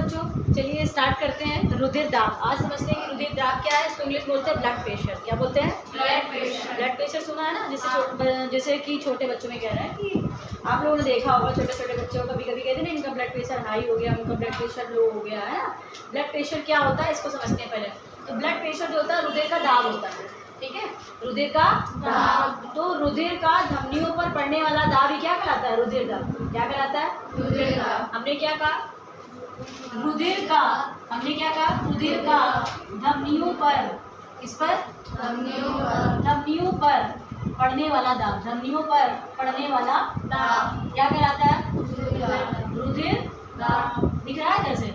बच्चों, चलिए स्टार्ट करते हैं। रुधिर दाब, आज समझते हैं कि रुधिर दाब क्या है। इसको इंग्लिश बोलते हैं ब्लड प्रेशर। क्या बोलते हैं? Blood pressure. ब्लड प्रेशर सुना है ना, जैसे कि छोटे बच्चों में कह रहे हैं कि आप लोगों ने देखा होगा, छोटे छोटे बच्चों को कभी कभी कहते हैं ना इनका ब्लड प्रेशर हाई हो गया, उनका ब्लड प्रेशर लो हो गया है ना। ब्लड प्रेशर क्या होता है इसको समझते हैं पहले। तो ब्लड प्रेशर जो होता है रुधिर का दाब होता है, ठीक है, रुधिर का दाब। तो रुधिर का धमनियों पर पड़ने वाला दाब ही क्या कहलाता है? रुधिर दाब। क्या कहलाता है? रुधिर दाब। हमने क्या कहा? रुधिर का, हमने क्या कहा? रुधिर का धमनियों पर, किस पर? धमनियों पर पड़ने वाला दाब। धमनियों पर पड़ने वाला दाब क्या कहलाता है? रुधिर दाब। दिख रहा है कैसे?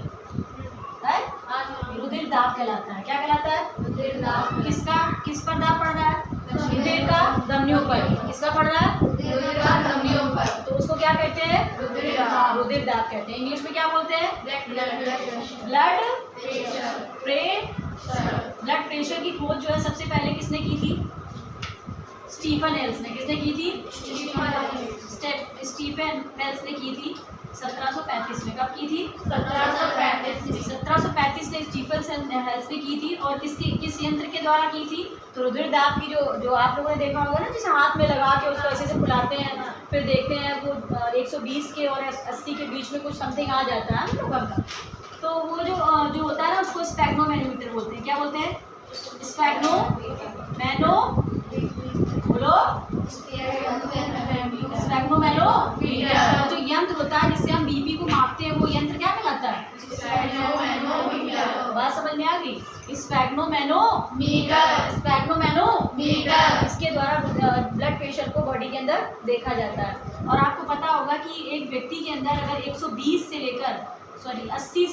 रुधिर दाब कहलाता है। क्या कहलाता है? रुधिर दाब। किसका, किस पर दाब पड़ रहा है? रुधिर का धमनियों पर। किसका पड़ रहा है? रुधिर का धमनियों पर। तो उसको क्या कहते हैं? रुधिर दाब। रुधिर दाब कहते हैं। इंग्लिश में क्या बोलते हैं? Blood pressure. Blood pressure. Blood pressure की खोज जो है सबसे पहले किसने की थी? स्टीफन हेल्स ने। किसने की थी? स्टीफन हेल्स ने की थी 1735 में। कब की थी? 1735। 1735 में स्टीफन हेल्स ने की थी। और किस यंत्र के द्वारा की थी? तो रुधिर दाब की जो आप लोगों ने देखा होगा ना, जिसे हाथ में लगा के उसको ऐसे से फुलाते हैं, फिर देखते हैं वो 120 के और 80 के बीच में कुछ समथिंग आ जाता है हम लोगों का। तो वो जो होता है ना उसको स्फैग्नोमेनोमीटर बोलते हैं। क्या बोलते हैं? स्फैग्नोमेनोमीटर। जो यंत्र होता है जिससे हम बीपी को मापते हैं वो यंत्र क्या कहलाता है? बात समझ में आ गई? स्फैग्नोमेनोमीटर। इसके द्वारा ब्लड प्रेशर को बॉडी के अंदर देखा जाता है। और आपको पता होगा कि एक व्यक्ति के अंदर अगर 120 से लेकर 80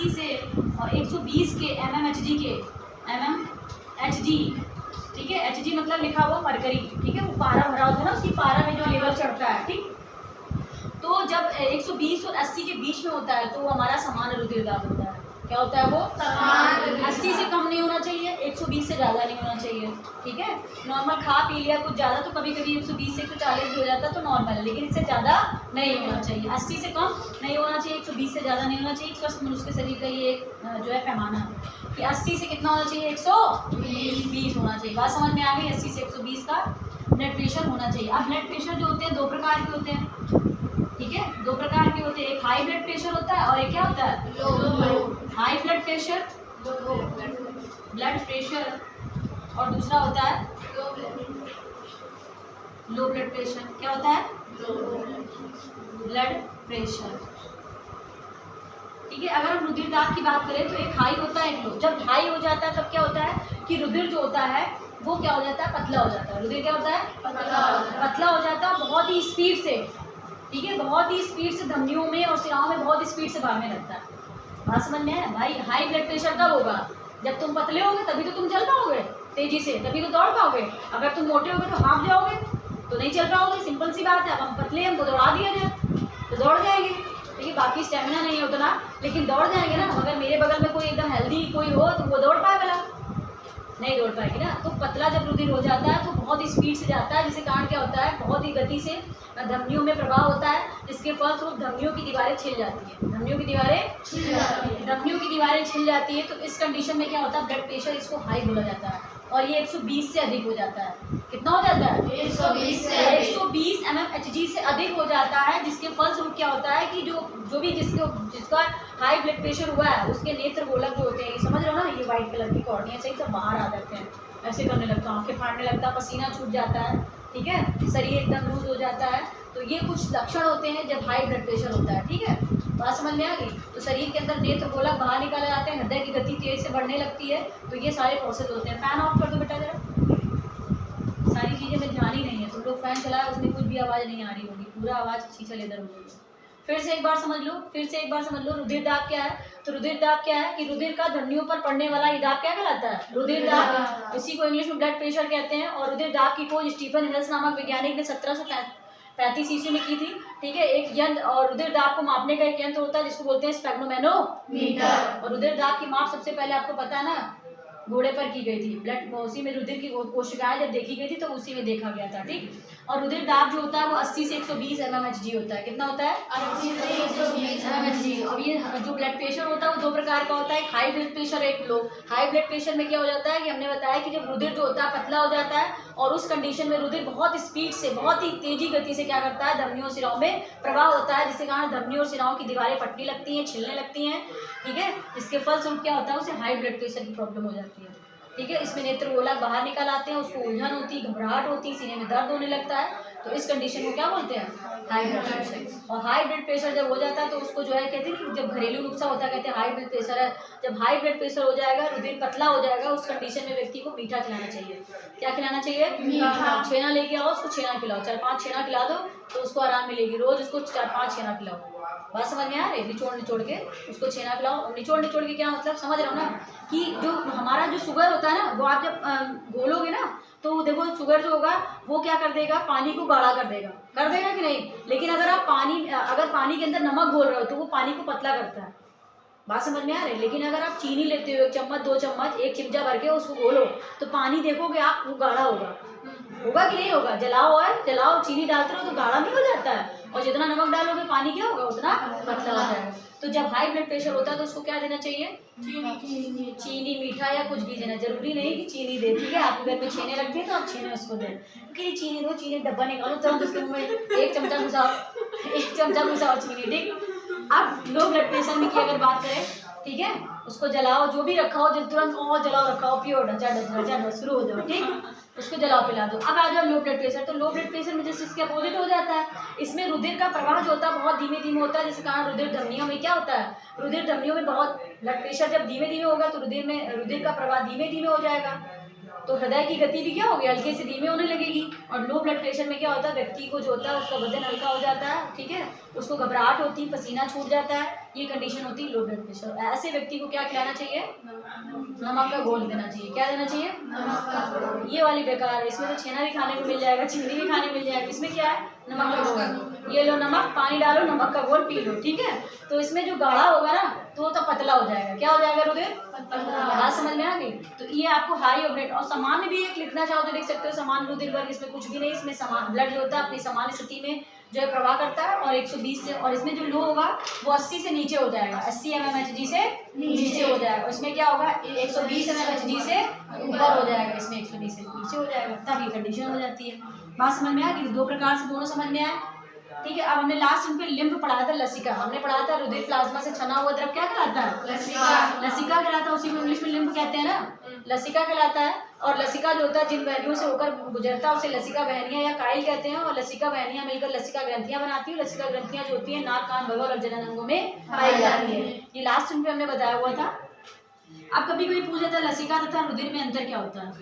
से और 120 के mmHg, ठीक है, Hg मतलब लिखा हुआ मरकरी, ठीक है, वो पारा भरा होता है ना, उसकी पारा में जो लेवल चढ़ता है, ठीक। तो जब 120 और 80 के बीच में होता है तो वो हमारा सामान्य रुधिर दाब होता है। क्या होता है वो? सामान्य। 80 से कम नहीं होना चाहिए, 120 से ज़्यादा नहीं होना चाहिए, ठीक है। नॉर्मल खा पी लिया कुछ ज़्यादा तो कभी कभी 120 से 140 भी हो जाता है तो नॉर्मल है, लेकिन इससे ज़्यादा नहीं होना चाहिए। 80 से कम नहीं होना चाहिए, 120 से ज़्यादा नहीं होना चाहिए। स्वस्थ मनुष्य के शरीर का ये एक जो है पैमाना है कि 80 से कितना होना चाहिए? 120 होना चाहिए। बात समझ में आ गई? 80 से 120 का ब्लड प्रेशर होना चाहिए। अब ब्लड प्रेशर जो होते हैं दो प्रकार के होते हैं, ठीक है, दो प्रकार के होते हैं। एक हाई ब्लड प्रेशर होता है और एक क्या होता है? लो। हाई ब्लड प्रेशर और दूसरा होता है लो ब्लड प्रेशर। क्या होता है? ब्लड प्रेशर, ठीक है। अगर हम रुधिर दाब की बात करें तो एक हाई होता है, एक लो। जब हाई हो जाता है तब क्या होता है कि रुधिर जो होता है वो क्या हो जाता है? पतला हो जाता है। रुधिर क्या होता है? पतला हो जाता है, बहुत ही स्पीड से, ठीक है, बहुत ही स्पीड से धमनियों में और सिराओं में बहुत स्पीड से भागने लगता है। बात समझ में है भाई? हाई ब्लड प्रेशर कब होगा? जब तुम पतले होगे तभी तो तुम चल पाओगे तेजी से, तभी तो दौड़ पाओगे। अगर तुम मोटे होगे तो हाफ जाओगे तो नहीं चल पाओगे, सिंपल सी बात है। अब हम पतले हैं, हमको दौड़ा दिया जाए तो दौड़ जाएंगे, ठीक है, बाकी स्टेमिना नहीं है उतना, लेकिन दौड़ जाएंगे ना। अगर मेरे बगल में कोई एकदम हेल्दी कोई हो तो वो दौड़ पाए भला? नहीं दौड़ पाएगी ना। तो पतला जब रुधिर हो जाता है तो बहुत स्पीड से जाता है, जिसके कारण क्या होता है? बहुत ही गति से धमनियों में प्रभाव होता है, जिसके फलस्वरूप धमनियों की दीवारें छिल जाती है। धमनियों की दीवारें छिल जाती है। तो इस कंडीशन में क्या होता है? ब्लड प्रेशर इसको हाई बोला जाता है और ये 120 से अधिक हो जाता है। कितना हो जाता है? 120 mmHg से अधिक हो जाता है, जिसके फलस्वरूप क्या होता है कि जो भी जिसका हाई ब्लड प्रेशर हुआ है उसके नेत्र गोलक जो होते हैं, ये समझ रहे हो ना, ये व्हाइट कलर की कॉर्निया सही सब बाहर आ जाते हैं, ऐसे करने लगता है, आंखें फाड़ने लगता है, पसीना छूट जाता है, ठीक है, शरीर एकदम लूज हो जाता है। तो ये कुछ लक्षण होते हैं जब हाई ब्लड प्रेशर होता है, ठीक है। बात समझ में आ गई? तो शरीर के अंदर नेत्र गोलक बाहर निकाले जाते हैं, हृदय की गति तेज से बढ़ने लगती है। तो ये सारे प्रोसेस होते हैं। फैन ऑफ कर दो बेटा जरा, सारी चीज़ें में ध्यान ही नहीं है। तुम लोग फैन चलाए उसमें कुछ भी आवाज़ नहीं आ रही होगी, पूरा आवाज़ अच्छी चले इधर उधर। फिर से एक बार समझ लो रुधिर दाब क्या है। तो रुधिर दाब क्या है कि रुधिर का धमनियों पर पड़ने वाला ये दाब क्या कहलाता है? रुधिर दाब। इसी को इंग्लिश में ब्लड प्रेशर कहते हैं। और रुधिर दाब की खोज स्टीफन हेल्स नामक वैज्ञानिक ने 1735 ईस्वी में की थी, ठीक है। एक यंत्र और रुधिर दाब को मापने का एक यंत्र होता है जिसको बोलते हैं स्फैग्नोमेनोमीटर। और रुधिर दाब की माप सबसे पहले आपको पता है ना घोड़े पर की गई थी। ब्लड उसी में रुधिर की कोशिकाएं जब देखी गई थी तो उसी में देखा गया था, ठीक। और रुधिर दाब जो होता है वो 80 से 120 mmHg होता है। कितना होता है? 80 से 120 mmHg। अब ये जो ब्लड प्रेशर होता है वो दो प्रकार का होता है, एक हाई ब्लड प्रेशर, एक लो। हाई ब्लड प्रेशर में क्या हो जाता है कि हमने बताया कि जब रुधिर जो होता है पतला हो जाता है और उस कंडीशन में रुधिर बहुत स्पीड से, बहुत ही तेजी गति से क्या करता है, धमनियों सिराओं में प्रवाह होता है, जिसके कारण धमनियों और सिराओं की दीवारें फटने लगती हैं, छिलने लगती हैं। ठीक है, इसके फलस्वरूप क्या होता है, उसे हाई ब्लड प्रेशर की प्रॉब्लम हो जाती है। ठीक है, इसमें नेत्र गोलक बाहर निकल आते हैं, उसको उलझन होती, घबराहट होती, सीने में दर्द होने लगता है। तो इस कंडीशन को क्या बोलते हैं? High blood pressure. और हाई ब्लड प्रेशर जब हो जाता है तो उसको जो है कहते हैं कि जब घरेलू नुस्खा होता है, कहते हैं हाई ब्लड प्रेशर है, जब हाई ब्लड प्रेशर हो जाएगा, रुधिर पतला हो जाएगा, उस कंडीशन में व्यक्ति को मीठा खिलाना चाहिए। क्या खिलाना चाहिए? मीठा। छेना लेके आओ, उसको छेना खिलाओ, 4-5 छेना खिला दो तो उसको आराम मिलेगी। रोज उसको 4-5 छेना खिलाओ। बात समझ में आ रही? निचोड़ के उसको छेना खिलाओ। निचोड़ के क्या मतलब, समझ रहे हो ना, कि जो हमारा जो शुगर होता है ना, वो आप जब घोलोगे ना तो देखो शुगर जो होगा वो क्या कर देगा, पानी को गाढ़ा कर देगा कि नहीं। लेकिन अगर आप पानी के अंदर नमक घोल रहे हो तो वो पानी को पतला करता है। बात समझ में आ रही है? लेकिन अगर आप चीनी लेते हो 1 चम्मच 2 चम्मच 1 चिमचा भर के उसको घोलो तो पानी देखोगे आप, वो गाढ़ा होगा कि नहीं होगा? जलाओ चीनी डालते रहो तो गाढ़ा नहीं हो जाता है, और जितना नमक डालोगे पानी क्या होगा, उतना पतला हो जाएगा। तो जब हाई ब्लड प्रेशर होता है तो उसको क्या देना चाहिए? चीनी, मीठा या कुछ भी देना। जरूरी नहीं कि चीनी दे, ठीक है, आपके घर में छेने रखते हैं तो आप छेने उसको दें, क्योंकि चीनी दो, चीनी डब्बा निकालो तुरंत उसके मुंह में 1 चमचा घुसाओ चीनी। ठीक। अब लो ब्लड प्रेशर में की अगर बात करें, ठीक है, उसको जलाओ, जो भी रखा हो तुरंत और जलाओ रखाओ, पियो, ढचा शुरू हो जाओ। ठीक, उसको जलाओ पिला दो। अब आ जाओ लो ब्लड प्रेशर। तो लो ब्लड प्रेशर में जैसे इसके अपोजिट हो जाता है, इसमें रुधिर का प्रवाह जो होता है बहुत धीमे धीमे होता है, जिसके कारण रुधिर धमनियों में क्या होता है, रुधिर धमनियों में बहुत, ब्लड प्रेशर जब धीमे धीमे होगा तो रुधिर का प्रवाह धीमे धीमे हो जाएगा, तो हृदय की गति भी क्या होगी, हल्के से धीमे होने लगेगी। और लो ब्लड प्रेशर में क्या होता है, व्यक्ति को जो होता है उसका वजन हल्का हो जाता है, ठीक है, उसको घबराहट होती है, पसीना छूट जाता है, ये कंडीशन होती है लो ब्लड प्रेशर। ऐसे व्यक्ति को क्या खिलाना चाहिए? नमक का घोल देना चाहिए। क्या देना चाहिए? ये वाली बेकार है, इसमें तो छेना भी खाने को मिल जाएगा, चीनी भी खाने मिल जाएगा, इसमें क्या है, नमक का घोल। ये लो नमक, पानी डालो, नमक का घोल पी लो। ठीक है, तो इसमें जो गाढ़ा होगा ना तो पतला हो जाएगा। क्या हो जाएगा रुधिर? बात समझ में आ गई? तो ये आपको हाई और ब्लड, और सामान्य भी एक लिखना चाहो तो लिख सकते हो, सामान्य रुधिर वर्ग। इसमें कुछ भी नहीं, इसमें समान ब्लड जो होता है अपनी सामान्य स्थिति में जो है प्रवाह करता है, और 120 से, और इसमें जो लो होगा वो 80 से नीचे हो जाएगा, 80 mmHg से नीचे हो जाएगा। इसमें क्या होगा, 120 mmHg से ऊपर हो जाएगा, इसमें 120 से नीचे हो जाएगा, तब ये कंडीशन हो जाती है। बात समझ में आ गई? दो प्रकार से दोनों समझ में आए। ठीक है, अब हमने लास्ट में लिम्फ पढ़ा था, लसिका हमने पढ़ा था, रुधिर प्लाज्मा से छना हुआ द्रव क्या कहलाता है? लसिका कहलाता है, उसी को इंग्लिश में लिम्फ कहते हैं ना, लसिका कहलाता है। और लसिका जो होता है जिन वहनियों से होकर गुजरता है उसे लसिका वहनियां या काइल कहते हैं, और लसिका वहनियां मिलकर लसिका ग्रंथियां बनाती है। लसिका ग्रंथियां जो होती है नाक, कान, बगल और जनन अंगों में पाई जाती है। ये लास्ट में हमने बताया हुआ था। अब कभी कोई पूछ लेता है लसिका तथा रुधिर में अंतर क्या होता है?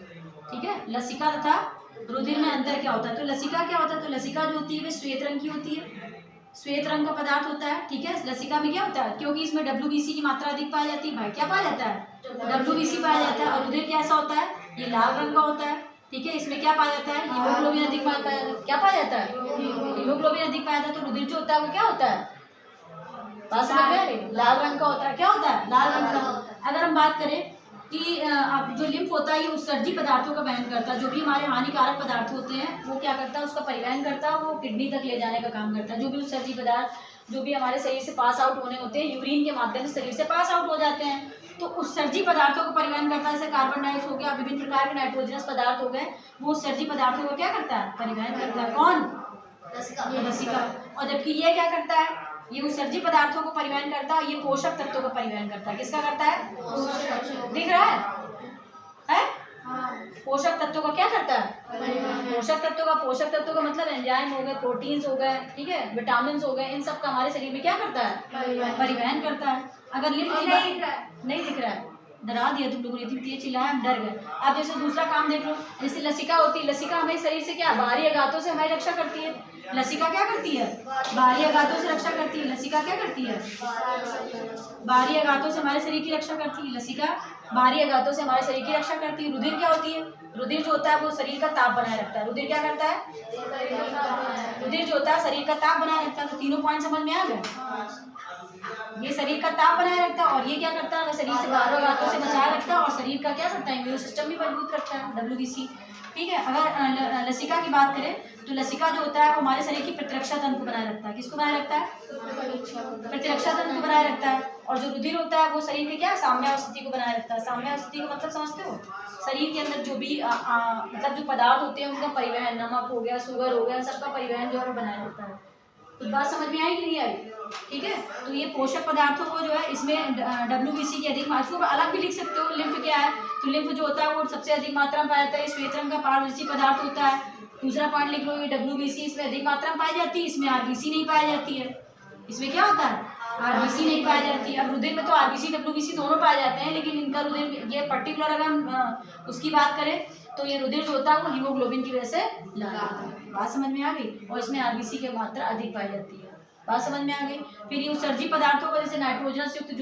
ठीक है, लसिका तथा रुधिर में अंतर क्या होता है? तो लसिका क्या होता है? तो लसिका जो होती है वे श्वेत रंग की होती है, श्वेत रंग का पदार्थ होता है। ठीक है, लसिका में क्या होता है, क्योंकि इसमें WBC की मात्रा अधिक पाई जाती है, भाई क्या पाया जाता है, WBC पाया जाता है। और रुधिर कैसा होता है, ये लाल रंग का होता है। ठीक है, इसमें क्या पाया जाता है, हीमोग्लोबिन अधिक पाया जाता है। क्या पाया जाता है, हीमोग्लोबिन अधिक पाया जाता है। तो रुधिर जो होता है वो क्या होता है, बात समझ में आ रही है? लाल रंग का होता है। क्या होता है, लाल रंग का। अगर हम बात करें कि अब जो लिम्फ होता है ये उत्सर्जी पदार्थों का वहन करता है, जो भी हमारे हानिकारक पदार्थ होते हैं वो क्या करता है, उसका परिवहन करता है, वो किडनी तक ले जाने का काम करता है। जो भी उत्सर्जी पदार्थ जो भी हमारे शरीर से पास आउट होने होते हैं, यूरिन के माध्यम से शरीर से पास आउट हो जाते हैं, तो उत्सर्जी पदार्थों को परिवहन करता है। जैसे कार्बन डाइऑक्साइड हो गया, विभिन्न प्रकार के नाइट्रोजनस पदार्थ हो गए, वो उत्सर्जी पदार्थों को क्या करता है, परिवहन करता है। कौन? लसिका। और जबकि ये क्या करता है, ये उत्सर्जी पदार्थों को परिवहन करता है, ये पोषक तत्वों को परिवहन करता है। किसका करता है, दिख रहा है? पोषक तत्वों का क्या करता है, पोषक तत्वों का मतलब एंजाइम हो गए, प्रोटीन्स हो गए, ठीक है, विटामिन हो गए, इन सब का हमारे शरीर में क्या करता है, परिवहन करता है। अगर लिम्फ नहीं दिख रहा है, डरा दिया तुम लोगों ने, इतनी तेज चिल्लाया हम डर गए। अब जैसे दूसरा काम देख लो, जैसे लसिका होती है, लसिका हमें शरीर से क्या, बाहरी आघातों से हमारी रक्षा करती है। लसिका क्या करती है, बाहरी आघातों से रक्षा करती है। लसिका क्या करती है, बाहरी आघातों से हमारे शरीर की रक्षा करती है। लसिका बाहरी आघातों से हमारे शरीर की रक्षा करती है। रुधिर क्या होती है, रुधिर जो होता है वो शरीर का ताप बनाए रखता है। रुधिर क्या करता है, रुधिर जो होता है शरीर का ताप बनाए रखता है। तो तीनों पॉइंट समझ में आ गए। ये शरीर का ताप बनाए रखता है, और ये क्या करता है, शरीर से बाहर आंतों से बचाए रखता है, और शरीर का क्या करता है, इम्यून सिस्टम भी मजबूत रखता है, WBC। ठीक है। अगर लसिका की बात करें तो लसिका जो होता है वो हमारे शरीर की प्रतिरक्षा तंत्र को बनाए रखता है। किसको बनाए रखता है? प्रतिरक्षा तंत्र को बनाए रखता है। और जो रुधिर होता है वो शरीर के क्या साम्य स्थिति को बनाए रखता है। साम्य स्थिति का मतलब समझते हो? शरीर के अंदर जो भी मतलब जो पदार्थ होते हैं उनका परिवहन, नमक हो गया, शुगर हो गया, सबका परिवहन जो है वो बनाए रखता है। तो बात समझ में आई कि नहीं आई? ठीक है। तो ये पोषक पदार्थों को जो है इसमें WBC की अधिक मात्रा को अलग भी लिख सकते हो। लिम्फ क्या है? तो लिम्फ जो होता है वो सबसे अधिक मात्रा में पाया जाता है, श्वेत रंग का पारदर्शी पदार्थ होता है। दूसरा पॉइंट लिख लो, ये WBC इसमें अधिक मात्रा में पाई जाती है, इसमें RBC नहीं पाई जाती है। इसमें क्या होता है? RBC नहीं पाई जाती है। अब रुधिर में तो RBC WBC दोनों पाए जाते हैं, लेकिन इनका रुधिर ये पर्टिकुलर अगर हम उसकी बात करें तो ये रुधिर जो होता है वो हीमोग्लोबिन की वजह से लाल होता है। बात समझ में आ गई? और इसमें RBC की मात्रा अधिक पाई जाती है। बात समझ में आ गई? फिर ये उत्सर्जी पदार्थों का जैसे नाइट्रोजन से युक्त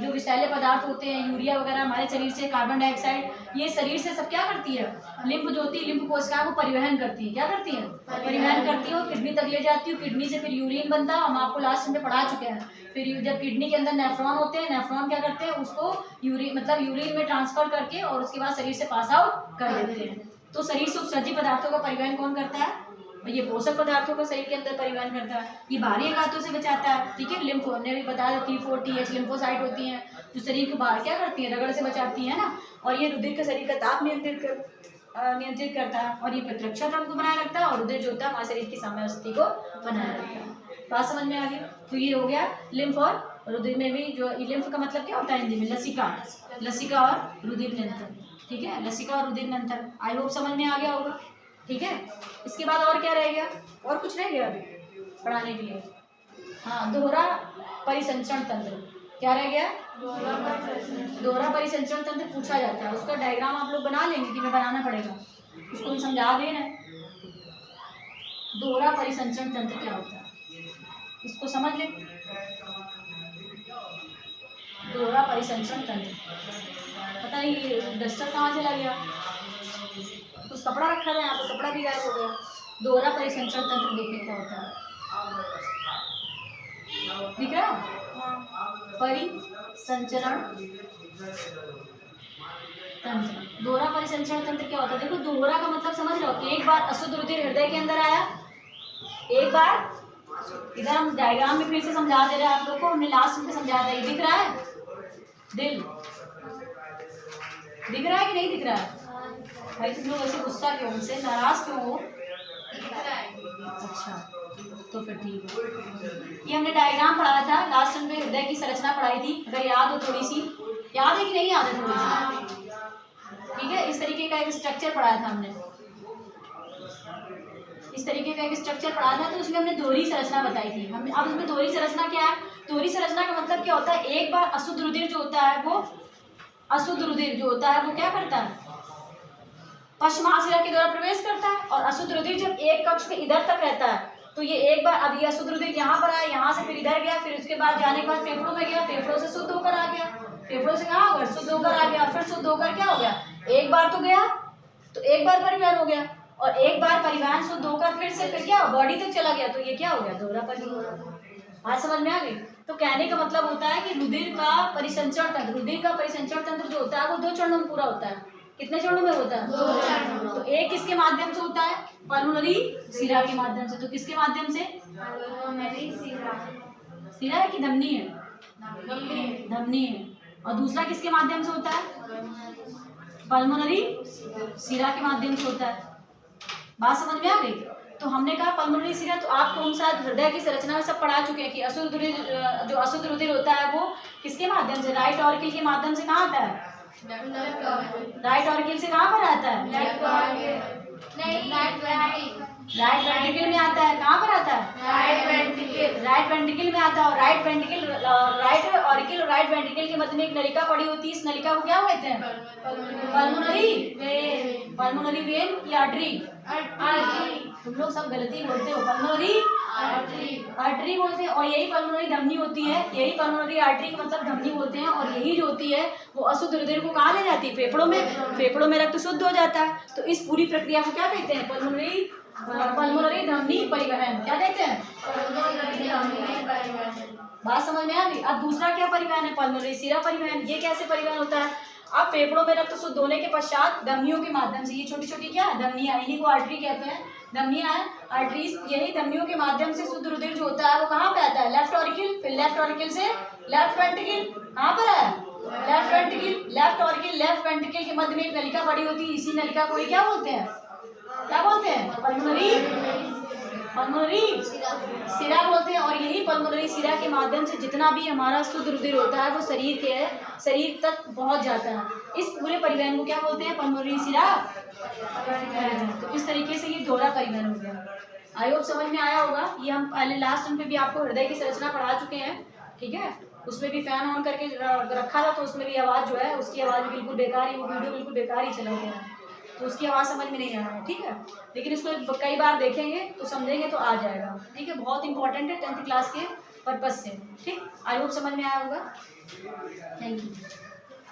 जो विषैले पदार्थ होते हैं, यूरिया वगैरह हमारे शरीर से, कार्बन डाइऑक्साइड, ये शरीर से सब क्या करती है? लिम्फ जो होती है, लिम्फ कोशिका को परिवहन करती है। क्या करती है? परिवहन करती है, और किडनी तक ले जाती है। किडनी से फिर यूरिन बनता है, हम आपको लास्ट में पढ़ा चुके हैं। फिर जब किडनी के अंदर नेफ्रॉन होते हैं, नेफ्रॉन क्या करते हैं, उसको यूरिन में ट्रांसफर करके और उसके बाद शरीर से पास आउट कर देते हैं। तो शरीर से उत्सर्जी पदार्थों का परिवहन कौन करता है? ये पोषक पदार्थों का शरीर के अंदर परिवहन करता है। ये बाहरी आघातों से बचाता है। ठीक है। लिम्फ हमने भी बताया, T4 TH लिम्फोसाइट होती हैं जो शरीर को बाहर क्या करती हैं, रगड़ से बचाती है ना। और ये रुधिर का शरीर का ताप नियंत्रित करता है, और ये प्रतिरक्षा तंत्र को बनाए रखता है, और रुधिर जो होता है हमारे शरीर की साम्य स्थिति को बनाए रखता है। बात समझ में आ गई? तो ये हो गया लिम्फ और रुधिर में भी जो लिम्फ का मतलब क्या होता है हिंदी में? लसिका और रुधिर नियंत्रण। ठीक है। लसिका और रुधिर नियंत्रण, आई होप समझ में आ गया होगा। ठीक है। इसके बाद और क्या रह गया? और कुछ रह गया अभी पढ़ाने के लिए? हाँ, दोहरा परिसंचरण तंत्र। क्या रह गया? दोहरा परिसंचरण तंत्र पूछा जाता है। उसका डायग्राम आप लोग बना लेंगे कि मैं बनाना पड़ेगा? उसको हम समझा दे रहे हैं। दोहरा परिसंचरण तंत्र क्या होता है इसको समझ ले। दोहरा परिसंचरण तंत्र, पता नहीं डस्टर कहाँ चला गया, कुछ कपड़ा रखा था यहाँ पे, कपड़ा भी गायब हो गया। दोहरा परिसंचरण तंत्र देखिए क्या होता है, दिख रहा है? परिसंचरण तंत्र, दोहरा परिसंचरण तंत्र क्या होता है? देखो दोहरा का मतलब समझ रहे हो, एक बार अशुद्ध रुधिर हृदय के अंदर आया, एक बार इधर हम डायग्राम में फिर से समझा दे रहे हैं आप लोग को, हमने लास्ट में समझा दिया। ये दिख रहा है दिल, दिख रहा है कि नहीं दिख रहा है? भाई तुम लोग ऐसे गुस्सा क्यों, उनसे नाराज क्यों हो? अच्छा तो फिर ठीक है। ये हमने डायग्राम पढ़ाया था लास्ट में, हृदय की संरचना पढ़ाई थी, अगर याद हो थोड़ी सी, याद है कि नहीं याद है थोड़ी सी? ठीक है। इस तरीके का एक स्ट्रक्चर पढ़ाया था हमने, इस तरीके का एक स्ट्रक्चर पढ़ा था, तो उसमें हमने दोहरी संरचना बताई थी। हमने अब उसमें दोहरी संरचना क्या है? दोहरी संरचना का मतलब क्या होता है? एक बार अशुद्ध रुधिर जो होता है वो, अशुद्ध रुधिर जो होता है वो क्या करता है? पश्च महाशिरा के द्वारा प्रवेश करता है, और अशुद्ध रुधिर जब एक कक्ष में इधर तक रहता है तो ये एक बार, अब ये अशुद्ध रुधिर यहाँ पर आया, यहाँ से फिर इधर गया, फिर उसके बाद जाने के बाद फेफड़ों में गया, फेफड़ों से शुद्ध होकर आ गया, फेफड़ों से कहाँ होकर शुद्ध होकर आ गया, फिर शुद्ध होकर क्या हो गया? एक बार तो गया, तो एक बार परिवहन हो गया, और एक बार परिवहन शुद्ध होकर फिर क्या बॉडी तक चला गया, तो ये क्या हो गया? दोहरा परिवहन। बात समझ में आ गई? तो कहने का मतलब होता है कि रुधिर का परिसंचरण तंत्र, रुधिर का परिसंचरण तंत्र जो होता है वो 2 चरणों में पूरा होता है। कितने चरणों में होता है? 2 चरणों। तो एक किसके माध्यम से होता है? पल्मोनरी शिरा के माध्यम से। तो किसके माध्यम से? पल्मोनरी शिरा। शिरा है कि धमनी है? धमनी है। और दूसरा किसके माध्यम से होता है? पल्मोनरी शिरा के माध्यम से होता है। बात समझ में आ गई? तो हमने कहा पल्मोनरी शिरा, तो आपको हम शायद हृदय की संरचना में सब पढ़ा चुके हैं कि अशुद्ध रुधिर, जो अशुद्ध रुधिर होता है वो किसके माध्यम से? राइट ऑरिकल के माध्यम से कहाँ आता है? राइट ऑरिकल से कहाँ पर आता है? राइट वेंट्रिकल में आता है। कहाँ पर आता है? राइट वेंट्रिकल में आता है। और राइट वेंट्रिकल, राइट ऑरिकल और राइट वेंट्रिकल के मध्य में एक नलिका पड़ी होती है। इस नलिका को क्या कहते हैं? Pulmonary vein. पल्मोनरी वेन की आर्टरी, तुम लोग सब गलती बोलते हो, पल्मोनरी आर्टरी बोलते हैं। और यही पल्मोनरी धमनी होती है, यही पल्मोनरी आर्टरी का मतलब धमनी बोलते हैं। और यही जो होती है वो अशुद्ध रुधिर को कहाँ ले जाती है? फेफड़ों में। फेफड़ों में रक्त शुद्ध हो जाता है। तो इस पूरी प्रक्रिया को क्या कहते हैं? पल्मोनरी धमनी परिवहन। क्या कहते हैं? बात समझ में आ गई। अब दूसरा क्या परिवहन है, पल्मोनरी सिरा परिवहन। ये कैसे परिवहन होता है, अब फेफड़ों में रक्त शुद्ध होने के पश्चात धमनियों के माध्यम से, ये छोटी छोटी क्या है धमनियाँ, इन्हीं को आर्टरी कहते हैं, धमनियाँ हैं आर्टरीज, यही धमनियों के माध्यम से शुद्ध रुधिर जो होता है वो कहाँ पे आता है, लेफ्ट ऑरिकल, फिर लेफ्ट ऑरिकल से लेफ्ट वेंट्रिकल, कहाँ पर है left ventricle, left auricle left ventricle के मध्य में एक नलिका पड़ी होती है, इसी नलिका को ही क्या बोलते हैं, क्या बोलते हैं, पल्मोनरी सिरा बोलते हैं। और यही पल्मोनरी सिरा के माध्यम से जितना भी हमारा शुद्ध रुधिर होता है वो शरीर तक पहुंच जाता है। इस पूरे परिवहन को क्या बोलते हैं, पल्मोनरी सिरा। तो इस तरीके से ये दोहरा परिवहन हो गया। आई होप समझ में आया होगा। ये हम पहले लास्ट में भी आपको हृदय की संरचना पढ़ा चुके हैं, ठीक है। उसमें भी फैन ऑन करके रखा था तो उसमें भी आवाज़ जो है उसकी आवाज़ भी बिल्कुल बेकार ही, वो वीडियो बिल्कुल बेकार ही चला गया है, तो उसकी आवाज़ समझ में नहीं आ रहा है, ठीक है। लेकिन इसको कई बार देखेंगे तो समझेंगे तो आ जाएगा, ठीक है। बहुत इंपॉर्टेंट है 10th क्लास के पर्पज़ से, ठीक। आई होप समझ में आया होगा। Thank you.